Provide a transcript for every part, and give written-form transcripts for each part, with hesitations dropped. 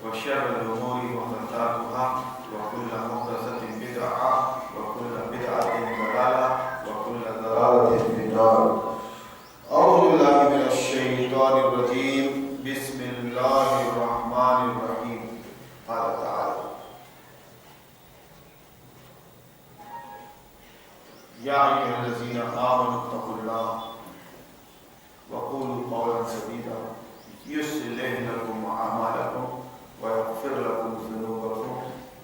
وشر الأمور محدثاتها وكل محدثة بدعة وكل بدعة ضلالة وكل ضلالة في النار. أعوذ بالله من الشيطان الرجيم. بسم الله الرحمن الرحيم. قال تعالى: يا أيها الذين آمنوا اتقوا الله وقولوا قولا سديدا يصلح لكم أعمالكم ويغفر لكم ذنوبكم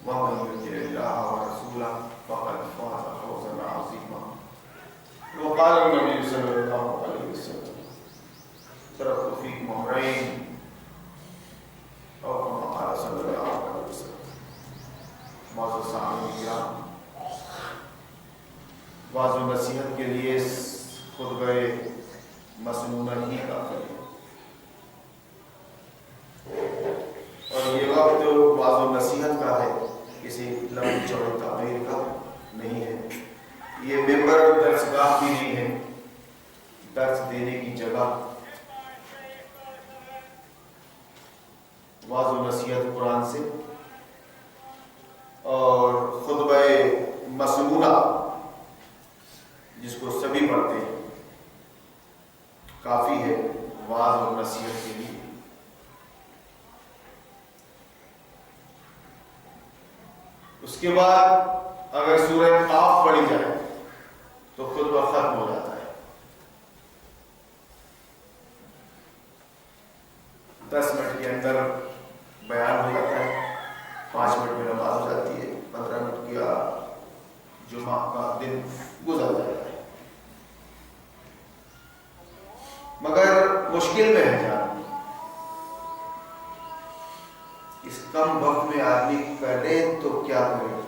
ومن يطع الله ورسوله فقد فاز فوزا عظيما. وقال النبي صلى الله عليه وسلم: تركت فيكم أمرين أو كما قال صلى الله عليه وسلم. معزز سامعین کرام، واعظ و نصیحت کے لیے خطبہ مسنونہ ہی کافی ہے، اور یہ وقت واعظ و نصیحت کا ہے، کسی لمبی چوڑی تعبیر کا نہیں ہے. یہ ممبر درسگاہ بھی نہیں ہے، درس دینے کی جگہ. واعظ و نصیحت قرآن سے اور خطبہ مسنونہ جس کو سبھی پڑھتے ہیں کافی ہے واعظ و نصیحت کے لیے. اس کے بعد اگر سورہ قاف پڑھی جائے تو خطبہ ختم ہو جاتا ہے. 10 منٹ کے اندر بیان ہو جاتا ہے، 5 منٹ میں نماز ہو جاتی ہے، 15 منٹ کا جمعہ کا دن گزر جاتا ہے. مگر مشکل میں ہے جان، اس کم وقت میں آدمی کرے تو کیا کرے.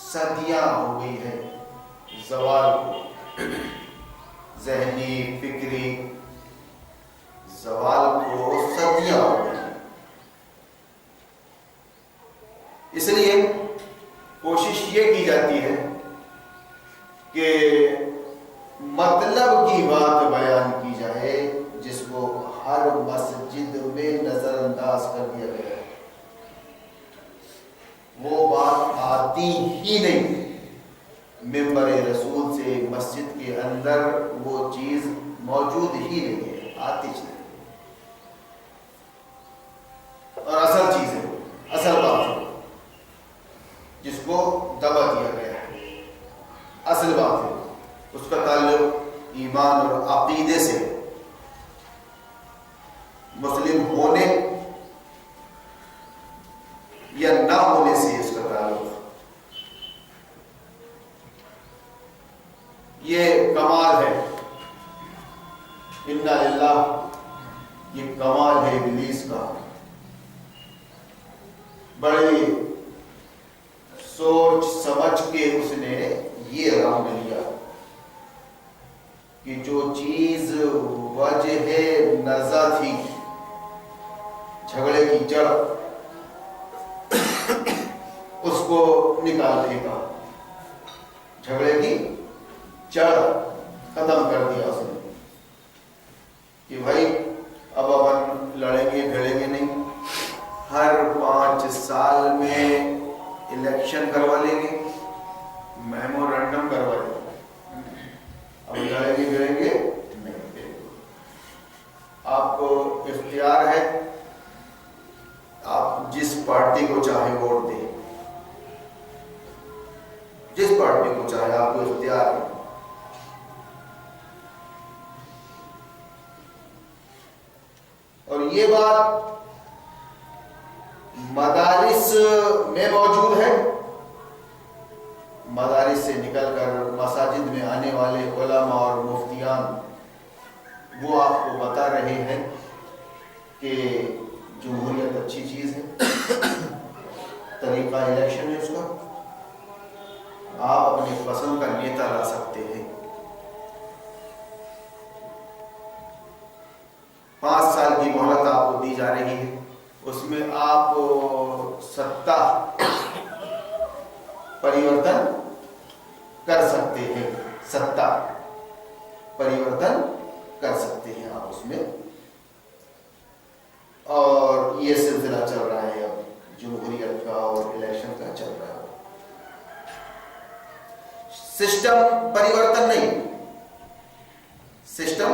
صدیاں ہو گئی ہے زوال کو، ذہنی فکری زوال کو صدیاں ہو گئی. اس لیے کوشش یہ کی جاتی ہے کہ مطلب کی بات بیان کی جائے جس کو ہر مسجد میں نظر انداز کر دیا گیا ہے. وہ بات آتی ہی نہیں ممبر رسول سے مسجد کے اندر، وہ چیز موجود ہی نہیں ہے، آتی ہی نہیں. اور اصل چیز ہے، اصل بات ہے جس کو دبا دیا گیا ہے، اصل بات ہے. اس کا تعلق ایمان اور عقیدے سے، مسلم ہونے یا نہ ہونے سے اس کا تعلق. یہ کمال ہے، انا للہ، یہ کمال ہے ابلیس کا. بڑی سوچ سمجھ کے اس نے یہ رنگ لیا کہ جو چیز وجہ نزا تھی، جھگڑے کی جڑ، اس کو نکال دے گا. جھگڑے کی جڑ ختم کر دیا اس نے کہ بھائی اب اپن لڑیں گے بھیڑیں گے نہیں، ہر 5 سال میں الیکشن کروا لیں گے، میمورنڈم کروا لیں گے. اب لڑیں گے بھیڑیں گے نہیں. آپ کو اختیار ہے، آپ جس پارٹی کو چاہے ووٹ دیں، جس پارٹی کو چاہے، آپ کو اختیار ہے. اور یہ بات مدارس میں موجود ہے. مدارس سے نکل کر مساجد میں آنے والے علماء اور مفتیان وہ آپ کو بتا رہے ہیں کہ جمہوریت اچھی چیز ہے، طریقہ الیکشن ہے اس کا، آپ اپنے پسند کا نیتا لا سکتے ہیں. 5 سال کی مہلت آپ کو دی جا رہی ہے، اس میں آپ ستا پریورتن کر سکتے ہیں، ستا پریورتن کر سکتے ہیں آپ اس میں. اور یہ سلسلہ چل رہا ہے اب سسٹم پریورتن نہیں، سسٹم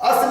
اصل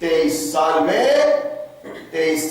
23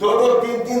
2-2, 3-3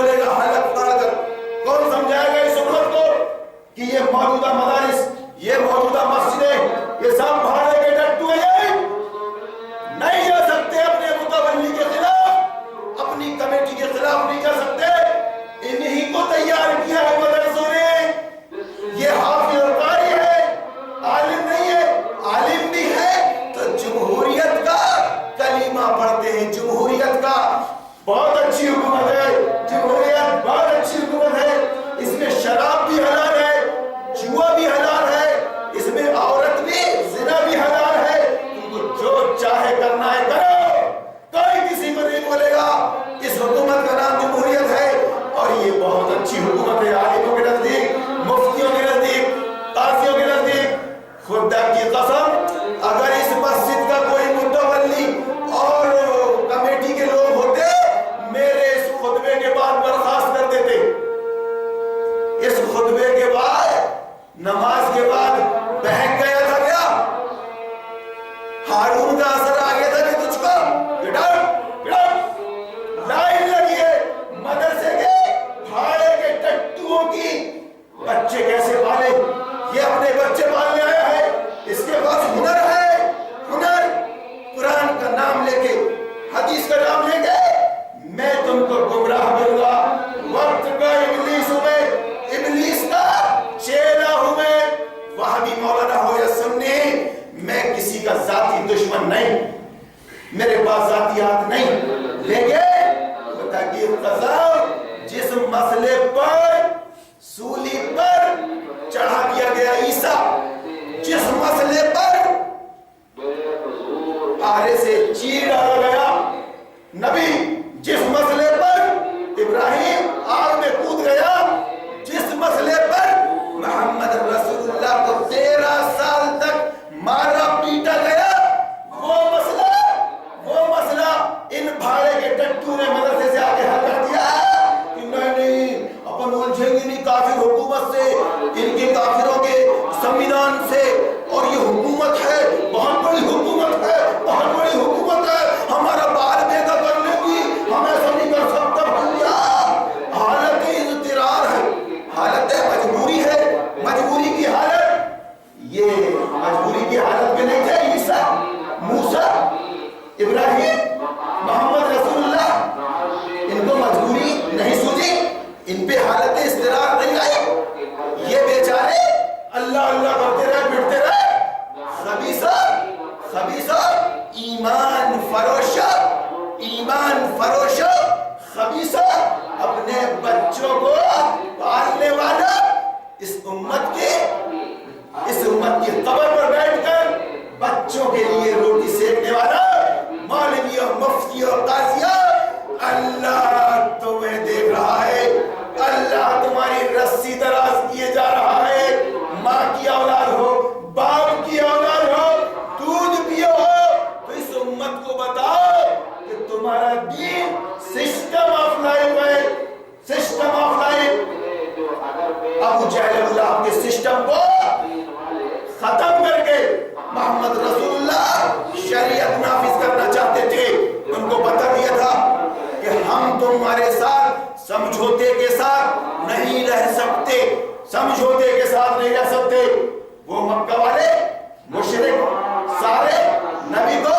بولے گا حلق پھاڑ کر؟ کون سمجھائے گا اس امت کو کہ یہ موجودہ مدارس، یہ موجودہ مسجدیں، یہ سب بھاڑے کے ڈٹو ہیں؟ نہیں جا سکتے اپنے متولی کے خلاف، اپنی کمیٹی کے خلاف نہیں جا سکتے۔ انہی کو تیار کیا ہے مدرسوں نے۔ یہ حافظ اور قاری ہے، عالم نہیں ہے۔ عالم بھی ہے تو جمہوریت کا کلمہ پڑھتے ہیں، جمہوریت کا۔ بہت اچھی حکومت ہے جمہوریت، بہت اچھی حکومت ہے۔ اس میں شراب بھی حلال ہے، جوا بھی حلال ہے، اس میں عورت بھی، زنا بھی حلال ہے۔ تم کو جو چاہے کرنا ہے کرو، کوئی کسی کو نہیں بولے گا۔ اس حکومت کا نام جمہوریت ہے، اور یہ بہت اچھی حکومت ہے عالموں کے نزدیک، مفتیوں کے نزدیک، قاضیوں کے نزدیک۔ خدا کی قسم، اگر اس مسجد کا کوئی متولی اور کمیٹی کے لوگ ہوتے، میرے اس خطبے کے بعد برخاست کر دیتے۔ اس خطبے کے بعد، نماز کے بعد بہک گیا تھا کیا؟ ہارون کا اثر آ گیا تھا کہ تجھ کو لائن لگی ہے مدرسے کے بھاڑے کے ٹٹوؤں کی۔ بچے کیسے پالے؟ یہ اپنے بچے پالنے آیا ہے، اس کے پاس ہنر ہے، ہنر۔ قرآن کا نام لے کے، حدیث کا نام لے کے میں تم کو گمراہ کروں گا۔ وقت کا ابلیس ہوں میں، ابلیس کا چیلا ہوں میں۔ وہابی مولانا ہو یا سنی، میں کسی کا ذاتی دشمن نہیں، میرے پاس ذاتیات نہیں، لیکن خدا کی قسم جس مسئلے پر سولی پر چڑھا دیا گیا عیسیٰ، جس مسئلے پر آرے سے چیر ڈالا گیا نبی، جس مسئلے پر ابراہیم آگ میں کود گیا، جس مسئلے پر محمد رسول اللہ کو 13 سال تک مارا پیٹا گیا، وہ مسئلہ ان بھاڑے کے ٹٹو نے مدرسے سے آگے حل کر دیا کہ نہیں اپن الجھیں گے نہیں کافر حکومت سے، ان کے کافروں کے سنویدھان سے، اور یہ حکومت ہے، بہت بڑی حکومت ہے، بہت بڑی حکومت ہے، ہمارا بال بیدا کرنے کی، ہم ایسا نہیں کر سکتا بھیا۔ حالت اضطرار ہے، حالت مجبوری ہے، مجبوری کی حالت۔ یہ مجبوری کی حالت میں نہیں تھے عیسیٰ، موسیٰ، ابراہیم، محمد رسول اللہ، ان کو مجبوری نہیں سوجی، ان پہ حالت اضطرار نہیں آئی۔ یہ بیچارے اللہ اللہ کرتے رہے، بڑھتے رہے، خبیثہ ایمان فروشہ خبیثہ اپنے بچوں کو پالنے والا، اس امت کی قبر پر بیٹھ کر بچوں کے لیے روٹی سیکنے والا مولوی اور مفتی اور قاضیہ، اللہ تمہیں دیکھ رہا ہے، اللہ تمہاری رسی دراز کیے جا رہا ہے۔ ماں کی اولاد ہو، باپ کی اولاد ہو، دودھ پیو ہو، تو اس امت کو بتاؤ کہ تمہارا دین سسٹم آف لائف ہے، سسٹم آف لائف۔ ابو جہل اللہ کے سسٹم کو ختم کر کے محمد رسول اللہ شریعت نافذ کرنا چاہتے تھے۔ ان کو بتا دیا تھا کہ ہم تمہارے ساتھ سمجھوتے کے ساتھ نہیں رہ سکتے، سمجھوتے کے ساتھ نہیں رہ سکتے۔ وہ مکہ والے مشرک سارے نبی کو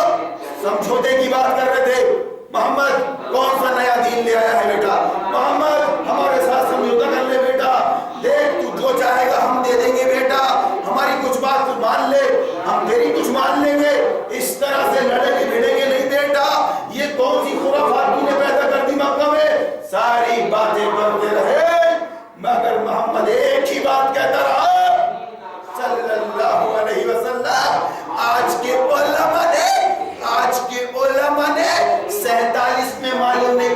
سمجھوتے کی بات کر رہے تھے۔ محمد کون سا نیا دین لے آیا ہے بیٹا؟ محمد ہمارے ساتھ سمجھوتا کر لے بیٹا، دیکھ تو جو چاہے گا ہم دے دیں گے بیٹا، ہماری کچھ بات تو مان لے، ہم تیری کچھ مان لیں گے، اس طرح سے لڑیں گے بھیڑیں گے نہیں بیٹا۔ یہ کون سی خرافات تو نے پیدا کر دی مکہ میں؟ ساری باتیں کرتے رہے، مگر محمد ایک ہی بات کہتا رہا صلی اللہ علیہ وسلم۔ آج کے علماء نے 47 میں معلوم نہیں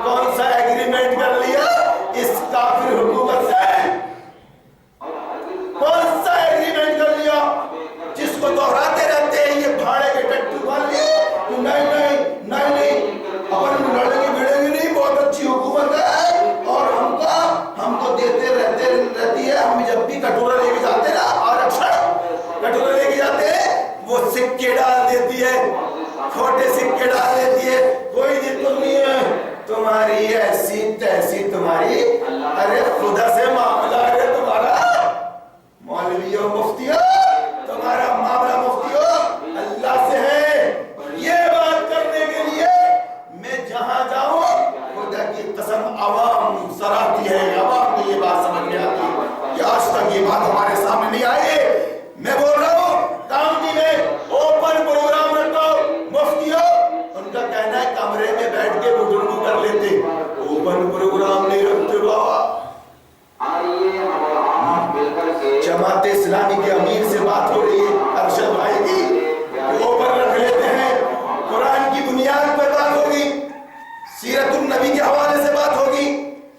کون سا ایگریمنٹ کر لیا اس کافر حکومت سے، کون سا ایگریمنٹ کر لیا جس کو دہراتے رہتے ہیں یہ بھاڑے کے ٹٹو والے۔ نہیں اپن لڑیں گے بھیڑیں گے نہیں، بہت اچھی حکومت ہے، اور ہم کو دیتے رہتی ہے۔ ہم جب بھی کٹورا لے کے جاتے نا، اور اچھا کٹورا لے کے جاتے ہیں، وہ سکے ڈال دیتی ہے، چھوٹے سکے ڈال دیتی ہے، کوئی دقت نہیں ہے، تمہاری ایسی ایسی تمہاری ارے خدا سے معاملہ ہے تمہارا مولویوں مفتیوں تمہارا معاملہ مفتیوں اللہ سے ہے. یہ بات کرنے کے لیے میں جہاں جاؤں خدا کی قسم عوام سراہتی ہے. عوام کو یہ بات سمجھ میں آتی ہے کہ آج تک یہ بات ہمارے سامنے نہیں آئی. میں بول رہا ہوں کامٹی میں اوپن پروگرام رکھو مفتیوں ان کا کہنا ہے کمرے میں بیٹھ کے بزرگوں کر لیتے اوپن پروگرام نہیں رکھتے. بابا جماعت اسلامی کے امیر سے بات ہو رہی ہے ارشد بھائی کی اوپن رکھ لیتے ہیں. قرآن کی بنیاد پر بات ہوگی سیرت النبی کے حوالے سے بات ہوگی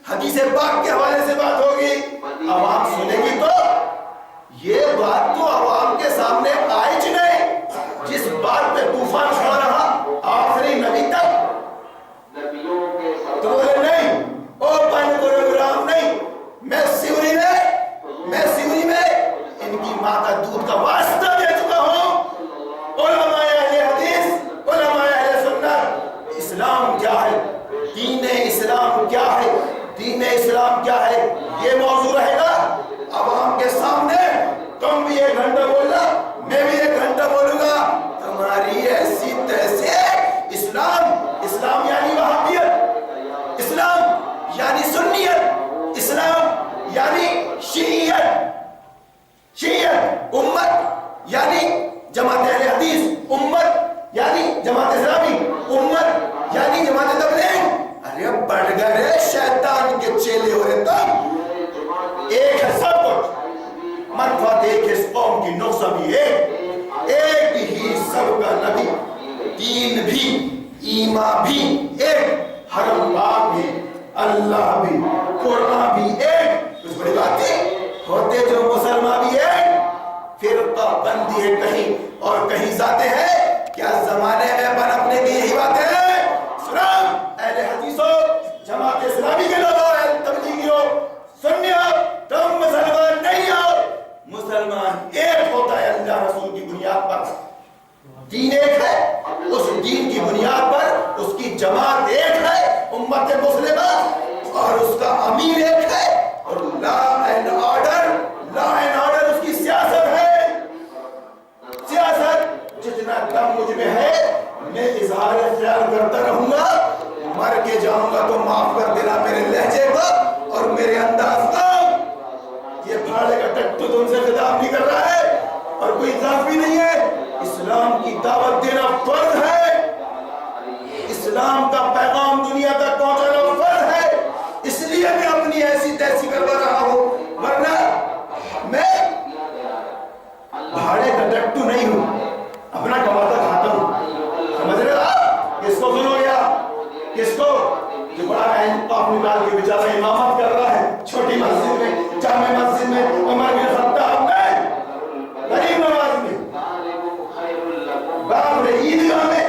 حدیث پاک کے حوالے سے بات ہوگی. عوام سنے گی تو یہ بات تو عوام کے سامنے آئے چ نہیں. جس بات پہ طوفان کھڑا رہا آخری نبی تک تو بولے نہیں اوپن پروگرام نہیں. میں سیوری میں ان کی ماں کا دودھ کا واسطہ دے چکا ہوں. علماء اہل حدیث علماء اہل سنت اسلام کیا ہے دین اسلام کیا ہے دین اسلام کیا ہے یہ موضوع رہے گا عوام کے سامنے. تم بھی 1 گھنٹہ بولنا میں بھی 1 گھنٹہ بولوں گا. تمہاری ایسی تیسے اسلام یعنی وہابیت اسلام یعنی سنیت اسلام یعنی شیعیت امت یعنی جماعت اہل حدیث امت یعنی جماعت اسلامی امت یعنی جماعت تبلیغ. ارے بڑھ گئے شیطان کے چیلے ہو رہے تم. ایک ہے سب کچھ منفعت ایک اس قوم کی نقصہ بھی ایک ہی سب کا نبی دین بھی ایمان بھی ایک حرم پاک بھی اللہ بھی قرآن بھی ایک. کچھ بڑی بات تھی ہوتے جو مسلمان بھی ایک فرقہ بندی ہے کہیں اور کہیں ذاتے ہیں. کیا زمانے میں پنپنے کی یہی باتیں ہیں؟ سلام اہل حدیثوں جماعت اسلامی کے لوگوں اہل تبلیغیوں سنیوں تم مسلمان نہیں ہو. مسلمان ایک ہوتا ہے اللہ رسول کی بنیاد پر. دین ایک ہے اس دین کی بنیاد پر اس کی جماعت ایک ہے امت مسلمہ اور اس کا امیر ایک ہے اور لا اینڈ آرڈر اس کی سیاست ہے. سیاست جتنا کم مجھ میں ہے میں اظہار خیال کرتا رہوں گا. مر کے جاؤں گا تو معاف کر دینا میرے لہجے کو اور میرے انداز کو. یہ بھاڑے کا ٹٹو تم سے خطاب نہیں کر رہا ہے اور کوئی اضافہ بھی نہیں ہے. اسلام کی دعوت دینا فرض ہے. اسلام کا پیغام دنیا تک پہنچانا فرض ہے. اس لیے میں اپنی ایسی تیسی کروا رہا ہوں ورنہ میں بھاڑے کا ٹٹو نہیں ہوں اپنا کماتا کھاتا ہوں. سمجھ رہے ہو کس کو سنو گیا کس کو جو بڑا اہم کام نکال کے بیچارہ امامت کر رہا ہے چھوٹی مسجد میں جامع مسجد میں عمر بن خطاب میں غریب نواز میں باپ نے عیدگاہ میں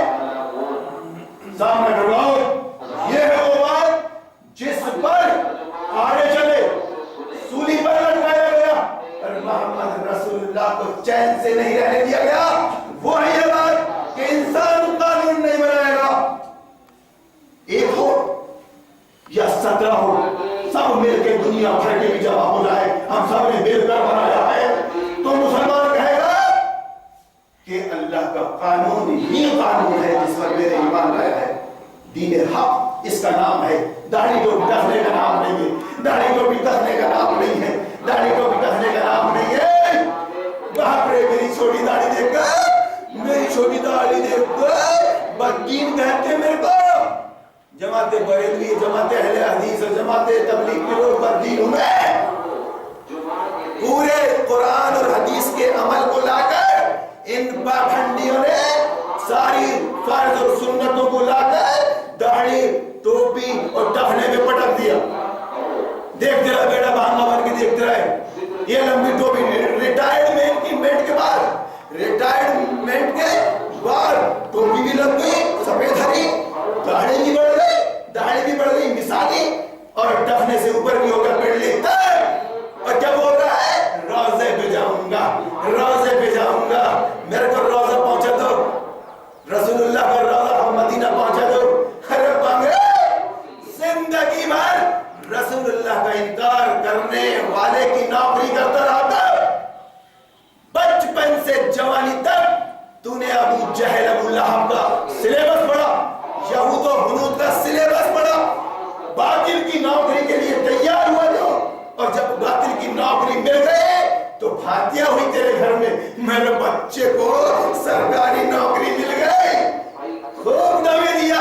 سامنے کرواؤ. یہ ہے وہ بات جس پر آگے چلے سولی پر لٹکایا گیا اور محمد رسول اللہ کو چین سے نہیں رہنے دیا گیا. وہ ہے یہ بات کہ انسان قانون نہیں بنائے گا. ایک ہو یا 17 ہو سب مل کے دنیا بھر کے بھی جمع ہو جائے ہم سب نے مل کر بنایا ہے تو مسلمان کہے گا کہ اللہ کا قانون ہی قانون ہے جس پر میرے ایمان لایا ہے. دین حق اس کا نام ہے. داڑھی کو بھی کسنے کا نام نہیں ہے. داڑھی کو بھی کسنے کا نام نہیں ہے. داڑھی کو بھی کسنے کا نام نہیں ہے. باپ رے میری چھوٹی داڑھی دیکھ کر میری چھوٹی داڑھی دیکھ کر بدین کہتے میرے کو. جماعت بریلوی جماعت اہل حدیث اور جماعت تبلیغ کے لوگ بدین ہوئے. پورے قرآن اور حدیث کے عمل کو لا کر ان پاکھنڈیوں نے ساری فرض اور سنتوں کو لا کر داڑھی ٹوپی اور ٹخنے میں پٹک دیا. دیکھتے رہے بیٹا بہانہ بن کے دیکھتے رہے. یہ لمبی ٹوپی ریٹائرمنٹ کے بعد ٹوپی بھی لگ گئی سفید ہری داڑھی بھی بڑھ گئی داڑھی بھی بڑھ گئی مثالی اور ٹخنے سے اوپر بھی ہو کر پڑھ لیتا ہے. اور کیا بول رہا ہے روزے پہ جاؤں گا میرے کو روزہ پہنچا دو رسول اللہ کا روزہ مدینہ پہنچا دو. ارے بانگے زندگی بھر رسول اللہ کا انکار کرنے والے کی نوکری کرتا رہا تھا؟ بچپن سے جوانی تک تو نے ابو جہل ابو لہب کا سلیبس پڑھا، یہود و ہنود کا سلیبس پڑھا، باطل کی نوکری کے لیے تیار ہوا جو، اور جب باطل کی نوکری مل گئے تو بھاتیاں ہوئی تیرے گھر میں، میرے بچے کو سرکاری نوکری مل گئی، خوب دعوے دیا،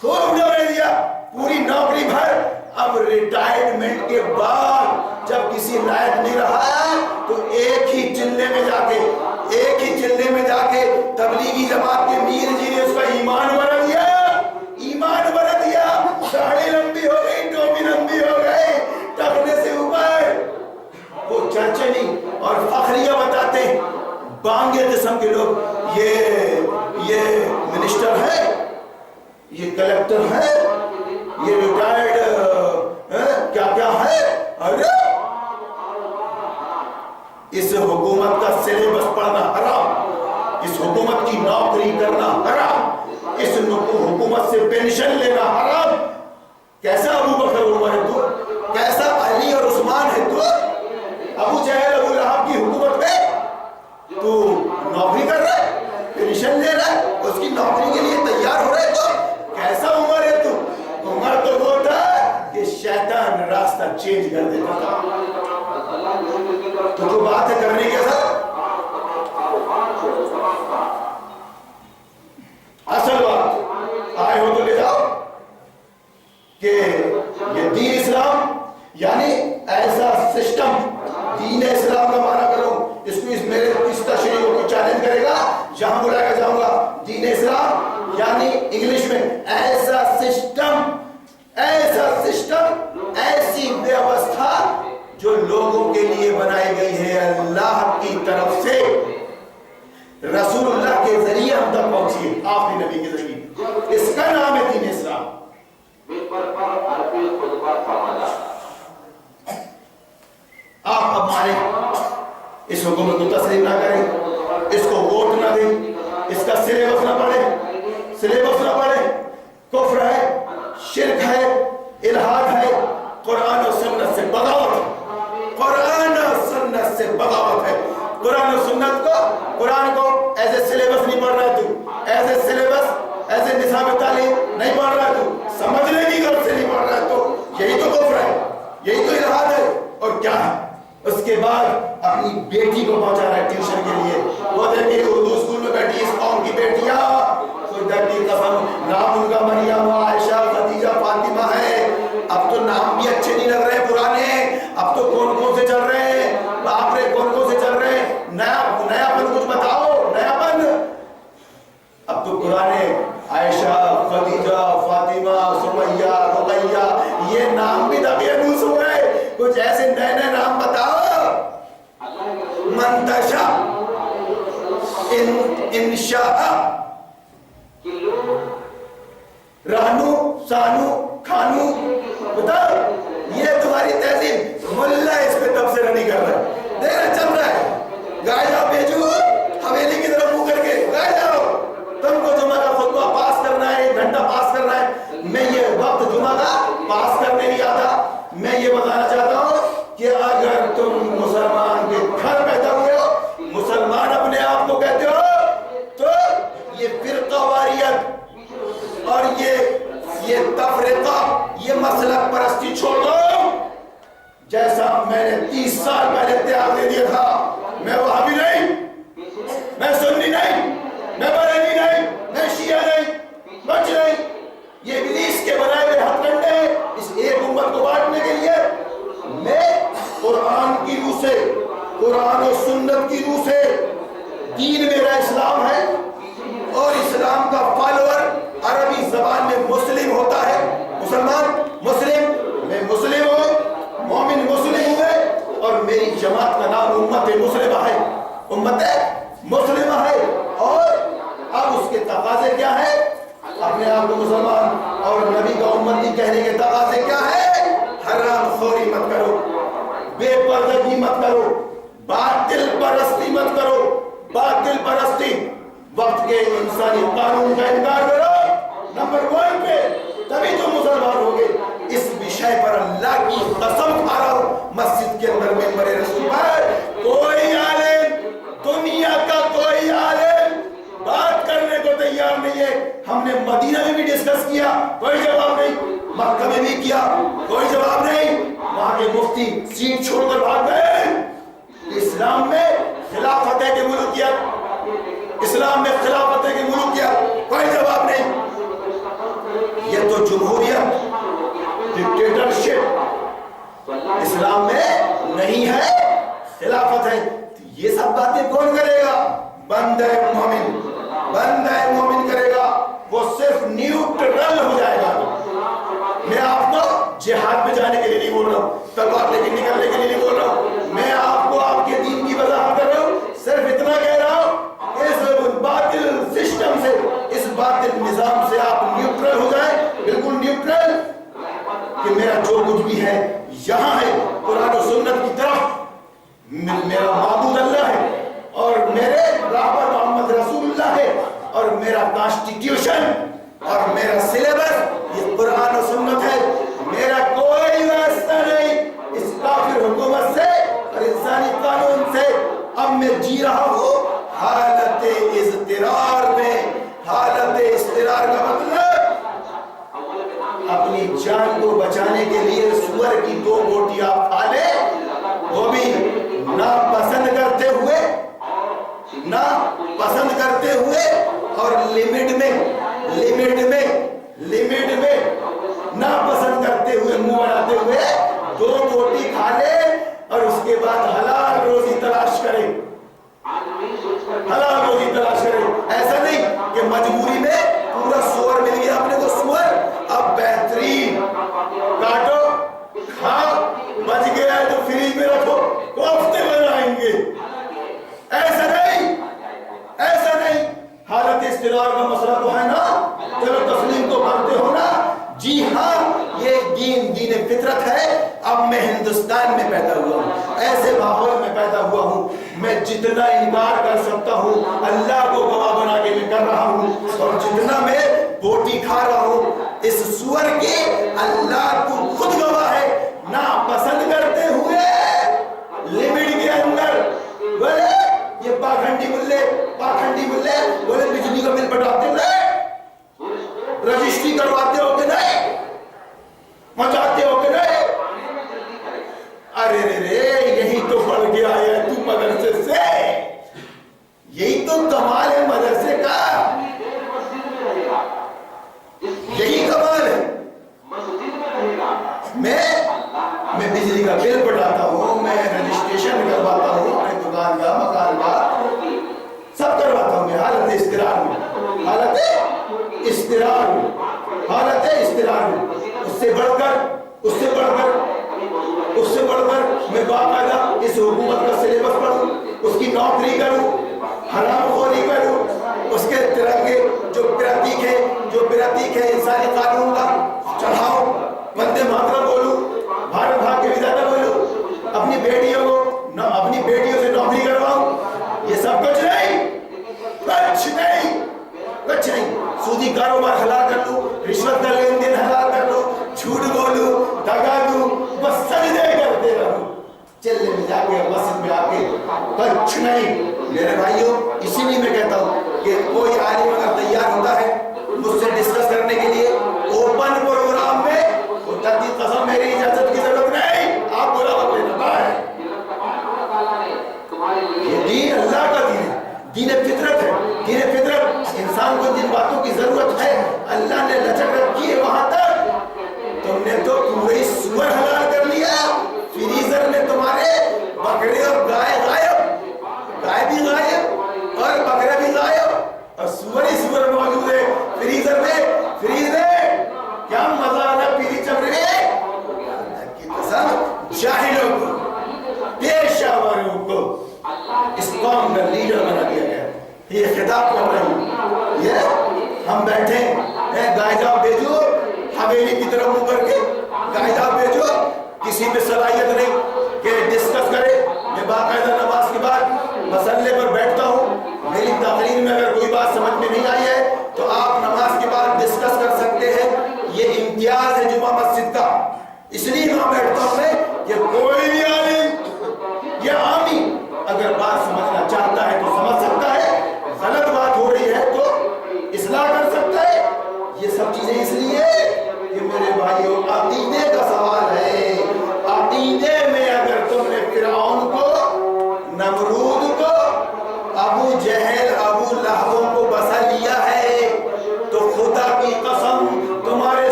خوب دعوے دیا، پوری نوکری بھر۔ اب ریٹائرمنٹ کے بعد جب کسی لائق نہیں رہا تو ایک ہی چلے میں جا کے تبلیغی جماعت کے میر جی نے اس کا ایمان بنا دیا، داڑھی لمبی ہو گئی، ٹوپی لمبی ہو گئی، ٹکنے سے اوپر وہ چرچے نہیں اور فخریہ بتاتے ہیں، بانگے قسم کے لوگ، یہ منسٹر ہے، یہ کلیکٹر ہے، یہ ریٹائرڈ کیا ہے، ارے اس حکومت کا سلیبس پڑھنا حرام، اس حکومت کی نوکری کرنا حرام، اس حکومت سے پینشن لینا حرام۔ کیسا ابو بکر عمر ہے تو، کیسا علی اور عثمان ہے تو، ابو جہل ابو لہب کی حکومت میں تو نوکری کر رہا ہے، پینشن لے رہا ہے، اس کی نوکری کے لیے تیار ہو رہا ہے، تو کیسا عمر ہے تو؟ عمر تو وہ تھا کہ شیطان راستہ چینج کر دیتا تھا۔ تو جو بات ہے کرنے کے ساتھ اصل بات آئے ہو تو لے جاؤ کہ یہ دین اسلام یعنی ایسا سسٹم، دین اسلام کا معنی کرو، اس کو میرے اس تشریح کو چیلنج کرے گا، جہاں بلا کے جاؤں گا دین اسلام یعنی انگلش میں ایسا سسٹم، ایسی ویوستھا جو لوگوں کے لیے بنائی گئی ہے اللہ کی طرف سے، رسول اللہ کے ذریعے ہم تک پہنچی ہے، آخری نبی کے ذریعے، اس کا نام ہے دین اسلام۔ آپ اب ہمارے اس حکومت کو تسلیم نہ کریں، اس کو ووٹ نہ دیں، اس کا سلیبس نہ پڑھیں، کفر ہے، شرک ہے، الہاد ہے، قرآن و سنت سے بغاوت ہے، قرآن و سنت کو، قرآن کو ایز اے سلیبس نہیں پڑھ رہا تو، ایز اے نصاب تعلیم نہیں پڑھ رہا تو، سمجھنے کی غرض سے نہیں پڑھ رہا تو، یہی تو کفر ہے، یہی تو الہاد ہے، اور کیا ہے؟ اس کے بعد اپنی بیٹی کو پہنچا رہا ہے ٹیوشن کے لیے، وہ دیکھیں اردو اسکول میں بیٹھی اس قوم کی بیٹیاں، کوئی درد قسم، نام ان کا مریم، عائشہ، خدیجہ، فاطمہ ہے، اب تو نام بھی اچھے نہیں لگ رہے پرانے، اب تو کون سے چل رہے ہیں، باپ رے کون سے چل رہے ہیں، نیا پن کچھ بتاؤ، نیا پن، اب تو پرانے عائشہ، خدیجہ، فاطمہ، سمیہ، رقیہ، یہ نام بھی دبیانوس ہو گئے، کچھ ایسے نئے نام بتاؤ، منتشا، انشاء، رہنو، سانو، کھانو، بتاؤ، یہ تمہاری تہذیب، ملہ اس پہ تبصرہ نہیں کر رہا ہے، دیکھنا چل رہا ہے، گائے جاؤ بیجو، حویلی کی طرف منہ کر کے، گائے جاؤ، تم کو جمعہ کا خطبہ پاس کرنا ہے، 1 گھنٹہ پاس کرنا ہے، میں یہ وقت جمعہ کا پاس کرنے نہیں آتا، میں یہ بتانا چاہتا ہوں کہ اگر تم مسلمان کے گھر پیدا ہوئے ہو، مسلمان اپنے آپ کو کہتے ہو، تو یہ فرقہ واریت اور یہ تفرقہ، یہ مسلک پرستی چھوڑ دو، جیسا میں نے 30 سال پہلے تیار دے دیا تھا، میں وہابی نہیں، میں سنی نہیں، میں بریلوی نہیں، میں شیعہ نہیں، بچ نہیں، یہ ابلیس کے بنائے ہوئے ہتھ کنڈے اس ایک امت کو بانٹنے کے لیے، میں قرآن کی روح سے، قرآن و سنت کی روح سے، دین میرا اسلام ہے، اور اسلام کا فالوور عربی زبان میں مسلم ہوتا ہے، مسلمان، مسلم، میں مسلم ہوں، مومن مسلم ہوئے، اور میری جماعت کا نام امت مسلمہ ہے، امت مسلمہ ہے، اور اب اس کے تقاضے کیا ہے؟ اپنے آپ کو مسلمان اور نبی کا امتی کہنے کے تقاضے کیا ہے؟ حرام خوری مت کرو، بے پردگی مت کرو، باطل پرستی مت کرو، باطل پرستی، وقت کے انسانی قانون کا انکار کرو، نمبر 1 پہ، تبھی تم مسلمان ہوگے۔ اس وشے پر اللہ اللہ کی قسم کھا رہا ہوں مسجد کے اندر منبر رسول پر کوئی عالم، دنیا کا کوئی عالم بات کرنے کو تیار نہیں ہے. ہم نے مدینہ میں بھی ڈسکس کیا، کوئی جواب نہیں. مکہ میں بھی کیا، کوئی جواب نہیں. وہاں کے مفتی سیٹ چھوڑ کر بھاگ گئے. اسلام میں خلافت ہے کہ ملوکیت، اسلام میں خلافت ہے کہ ملوکیت، کوئی جواب نہیں. یہ تو جمہوریت، ڈکٹیٹرشپ اسلام میں نہیں ہے، خلافت ہے. یہ سب باتیں کون کرے گا؟ بندہ مومن، بندہ مومن کرے گا. وہ صرف نیوٹرل ہو جائے گا. میں آپ کو جہاد میں جانے کے لیے نہیں بول رہا ہوں، تلوار لے کے نکلنے کے لیے نہیں بول رہا ہوں. میں آپ کو آپ کے دین کی وضاحت کر رہا ہوں. صرف اتنا کہہ رہا ہوں کہ اس باطل سسٹم سے، اس باطل نظام سے آپ نیوٹرل ہو جائیں، بالکل نیوٹرل، کہ میرا جو کچھ بھی ہے یہاں ہے قرآن و سنت کی طرف. میرا معبود اللہ ہے اور میرے رہبر محمد رسول اللہ ہے، اور میرا کانسٹیٹیوشن اور میرا سلیبس یہ قرآن و سنت ہے. میرا کوئی واسطہ نہیں اس کافر حکومت سے اور انسانی قانون سے. اب میں جی رہا ہوں حالت اضطرار میں. حالت اضطرار کا مطلب اپنی جان کو بچانے کے لیے سور کی 2 بوٹی آپ کھا لیں، وہ بھی نہ پسند کرتے ہوئے، نہ پسند کرتے ہوئے، اور لمٹ میں نہ پسند کرتے ہوئے، منہ بڑھاتے ہوئے 2 بوٹی کھا لے اور اس کے بعد حلال روزی تلاش کرے. حلال روزی تلاش کرے. ایسا نہیں کہ مجبوری میں پورا سور مل گیا اپنے کو، سور اب بہترین کاٹو کھاؤ، بچ گیا ہے تو فریج میں رکھو، کوفتے بنائیں گے. ایسا نہیں، ایسا نہیں. حالت اضطرار کا مسئلہ تو ہے نا، چلو تسلیم تو کرتے ہو نا. جی ہاں، یہ دین فطرت ہے. اب میں ہندوستان میں پیدا ہوا ہوں، ایسے ماحول میں پیدا ہوا ہوں. میں جتنا انکار کر سکتا ہوں اللہ کو گواہ بنا کے میں کر رہا ہوں، اور جتنا میں بوٹی کھا رہا ہوں اس سور کی اللہ کو خود گواہ ہے. نہ پسند کرتے ہوئے لمٹ کے اندر. بولے یہ پاکھنڈی ملے بولے بجلی کا بل بٹاتے نہیں، رجسٹری کرواتے ہو کہ نہیں، مچاتے ہو کہ نہیں. ارے رے یہی تو پڑھ کے آیا ہے تو مدرسے سے. یہی تو کمال ہے مدرسے کا، یہی کمال ہے. میں بجلی کا بل بٹاتا ہوں، میں رجسٹریشن کرواتا ہوں اپنے دکان کا، مکان کا، سب کرواتا ہوں. میں حالت اضطرار میں، حالت اضطرار میں. اس سے بڑھ کر میں باقاعدہ اس حکومت کا سلیبس پڑھوں، اس کی نوکری کروں، حرام خوری کروں، اس کے ترنگے جو پرتیک ہے انسانی قانون کا چڑھاؤ، وندے ماترم بولوں، بھارت بھاگ کے وداتا بولوں، اپنی بیٹیوں سے نوکری کرواؤں. یہ سب کچھ نہیں. سودی کاروبار حلال کر لوں، رشوت کا لین دین حلال کر لوں، جھوٹ بولوں، دگا دوں، بس سجدے کرتے رہوں. چلے میں جا کے مسجد میں آ کے کچھ نہیں. میرے بھائیوں، اسی لیے میں کہتا ہوں کہ کوئی عالم اگر تیار ہوتا ہے مجھ سے ڈسکس کرنے کے لیے اوپن پروگرام میں، خدا کی قسم میری اجازت کی ضرورت نہیں، آپ بلاوت لینا ہے. یہ دین اللہ کا دین ہے، دین فطرت ہے. دین فطرت انسان کو جن باتوں کی ضرورت ہے اللہ نے لچک رکھی ہے وہاں تک. تم نے تو پوری سور حلال کر لیا. فریزر میں تمہارے بکرے اور گائے بھی غائب اور بکرے بھی غائب اور سور ہی سور موجود ہے فریزر میں. کیا مزہ آ رہا پیلی چمڑے کی قسم. جاہلوں کو، پیشہ وروں کو اس قوم کا لیڈر بنا دیا گیا. یہ خطاب کر رہے ہیں، یہ ہم بیٹھے ہیں، گائے جاؤ بھیجو حویلی کی طرف منہ کر کے، گائے جاؤ بھیجو. کسی میں صلاحیت نہیں کہ ڈسکس کرے. میں باقاعدہ نماز کے بعد مسلے پر بیٹھتا ہوں. میری تقریر میں اگر کوئی بات سمجھ میں نہیں آئی ہے تو آپ نماز کے بعد ڈسکس کر سکتے ہیں. یہ امتیاز ہے جمعہ مسجد کا، اس لیے وہاں بیٹھتا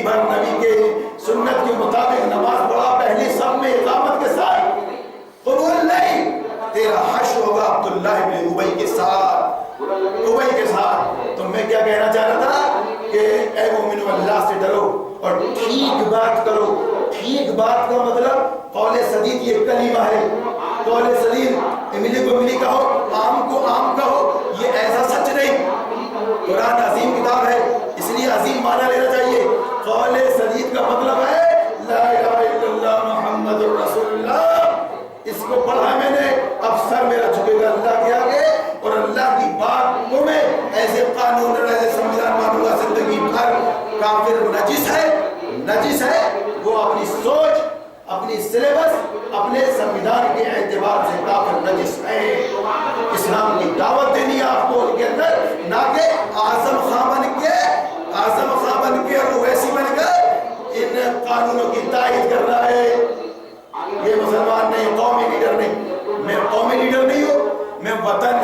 زندگی بھر نبی کے سنت کے مطابق نماز پڑھا پہلی سب میں اقامت کے ساتھ، قبول نہیں. تیرا حشر ہوگا عبداللہ ابن ابی کے ساتھ، ابی کے ساتھ. تو میں کیا کہنا چاہ رہا تھا کہ اے مومنو اللہ سے ڈرو اور ٹھیک بات کرو. ٹھیک بات کا مطلب قول سدید یہ کلمہ ہے. قول سدید املی کو املی کہو، عام کو عام کہو، یہ ایسا سچ نہیں. قرآن عظیم کتاب ہے اس لیے عظیم معنی لینا چاہیے. قول سدید کا مطلب ہے لا الہ الا اللہ محمد رسول اللہ. اس کو پڑھا میں نے، اب سر میرا جھکے گا اللہ کے آگے اور اللہ کی بات کو میں ایسے قانون اور ایسے سمجھدار مانوں گا زندگی بھر. کافر نجس ہے، نجس ہے وہ اپنی سوچ، اپنی سلیبس، اپنے سمویدھان کے اعتبار سے کافر نجس ہے. اسلام کی دعوت دینی ہے آپ کو ان کے اندر، نہ کہ اعظم خاں بن کے، اعظم خاں بن کے اور ویسی بن کر ان قانونوں کی تائید کر رہا ہے. یہ مسلمان نہیں، قومی لیڈر نہیں. میں قومی لیڈر نہیں ہوں، میں وطن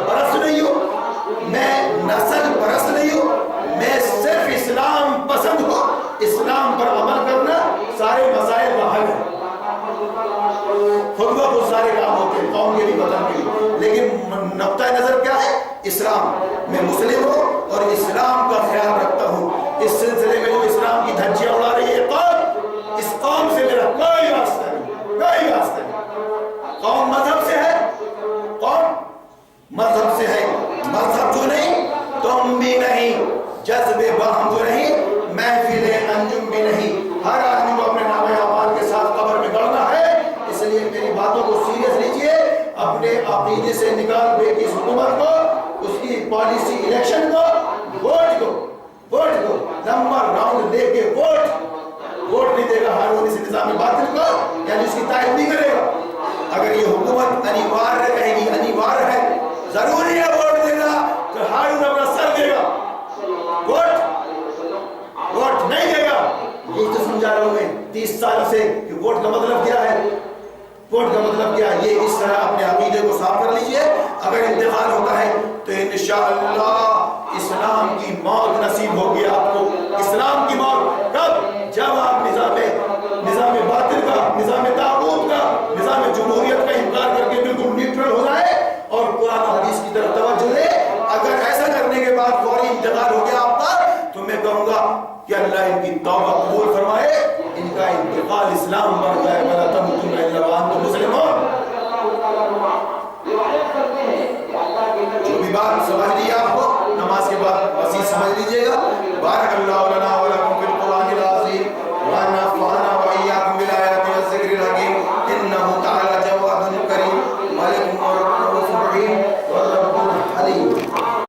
پرست نہیں ہوں، میں نسل پرست نہیں ہوں. میں صرف اسلام پسند ہوں. اسلام پر عمل کرنا سارے مسائل کا حل ہے. خود بخود سارے کام ہوتے ہیں قوم کے بھی وطن کے بھی، لیکن نقطہ نظر کیا ہے؟ اسلام. میں مسلم ہوں اور اسلام کا خیال رکھتا ہوں. اس سلسلے میں جو اسلام کی دھجیاں اڑا رہی ہے قوم، اس قوم سے میرا کوئی واسطہ نہیں، کوئی واسطہ نہیں. قوم مذہب سے ہے، قوم مذہب سے ہے. مذہب جو نہیں تم بھی نہیں، جذب باہم جو نہیں محفل انجم بھی نہیں. ہر آدمی کو اپنے نام اعمال کے ساتھ قبر میں گڑنا ہے. اس لیے میری باتوں کو سیریس لیجئے. اپنے عقیدے سے نکال دے اس حکومت کو، اس کی پالیسی، الیکشن کو، ووٹ کو، ووٹ کو لمبا راؤنڈ لے کے ووٹ نہیں دے گا ہارون اس نظام باطل کو، یعنی اس کی تائید نہیں کرے گا. اگر یہ حکومت انیوار کہے گی، انیوار ہے، ضروری ہے ووٹ دینا، تو ہارون اپنا سر دے گا. ووٹ نہیں دے گا. یہ تو سمجھا رہا ہوں میں 30 سال سے کہ ووٹ کا مطلب کیا ہے. ووٹ کا مطلب کیا ہے؟ یہ اس طرح اپنے عقیدے کو صاف کر لیجئے. اگر انتقال ہوتا ہے تو انشاءاللہ اسلام کی موت نصیب ہوگی آپ کو. اسلام کی موت کب؟ جب آپ نظام باطل کا، نظام طاغوت کا، نظام جمہوریت کا انکار کر کے بالکل نیوٹرل ہو جائے اور قرآن و حدیث کی طرف توجہ دے. اگر ایسا کرنے کے بعد فوری انتقال ہو گیا آپ کا، تو میں کہوں گا کہ اللہ ان کی توبہ قبول فرمائے، ان کا انتقال اسلام بن جائے. وَلَا تَمُوتُنَّ إِلَّا وَأَنْتُمْ مُسْلِمُونَ. جو بھی بات سمجھ لیا